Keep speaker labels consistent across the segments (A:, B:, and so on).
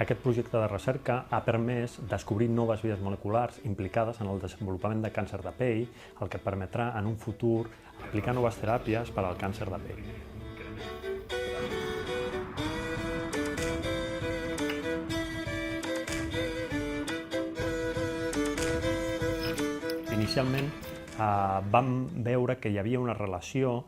A: Aquest projecte de recerca ha permès descobrir noves vies moleculars implicades en el desenvolupament de càncer de pell, el que permetrà en un futur aplicar noves teràpies per al càncer de pell. Inicialment vam veure que hi havia una relació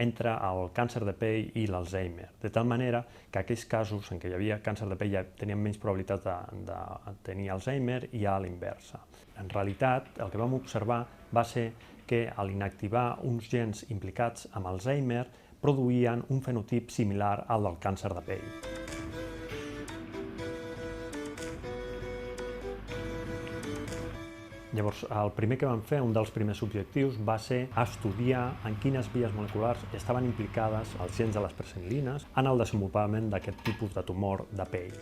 A: entre el càncer de pell i l'Alzheimer, de tal manera que aquells casos en què hi havia càncer de pell ja tenien menys probabilitat de tenir Alzheimer i a l'inversa. En realitat, el que vam observar va ser que a l'inactivar uns gens implicats amb Alzheimer produïen un fenotip similar al del càncer de pell. Llavors, el primer que vam fer, un dels primers objectius, va ser estudiar en quines vies moleculars estaven implicades els gens de les presenilines en el desenvolupament d'aquest tipus de tumor de pell.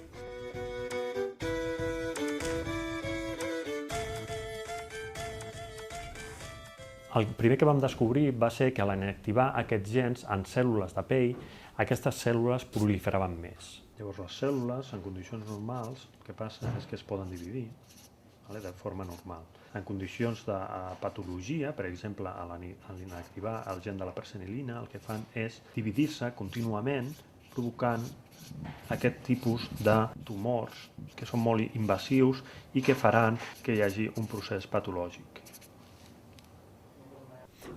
A: El primer que vam descobrir va ser que a l'inactivar aquests gens en cèl·lules de pell, aquestes cèl·lules proliferaven més. Llavors, les cèl·lules, en condicions normals, el que passa és que es poden dividir de forma normal. En condicions de patologia, per exemple, a l'inactivar el gen de la presenilina, el que fan és dividir-se contínuament, provocant aquest tipus de tumors que són molt invasius i que faran que hi hagi un procés patològic.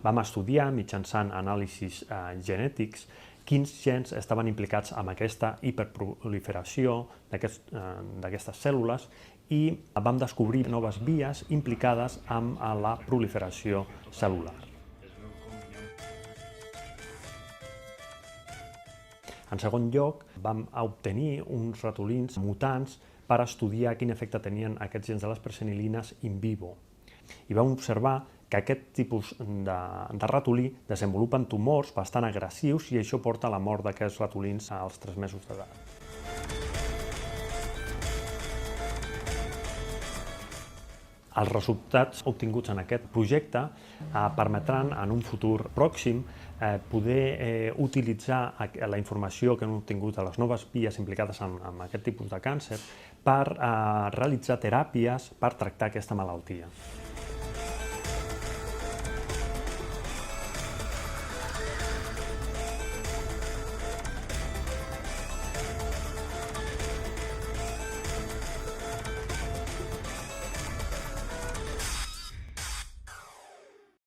A: Vam estudiar, mitjançant anàlisis genètics, quins gens estaven implicats en aquesta hiperproliferació d'aquestes cèl·lules i vam descobrir noves vies implicades amb la proliferació cel·lular. En segon lloc, vam obtenir uns ratolins mutants per estudiar quin efecte tenien aquests gens de les presenilines in vivo. I vam observar que aquest tipus de ratolí desenvolupen tumors bastant agressius i això porta a la mort d'aquests ratolins als 3 mesos d'edat. Els resultats obtinguts en aquest projecte permetran en un futur pròxim poder utilitzar la informació que hem obtingut a les noves vies implicades en aquest tipus de càncer per realitzar teràpies per tractar aquesta malaltia.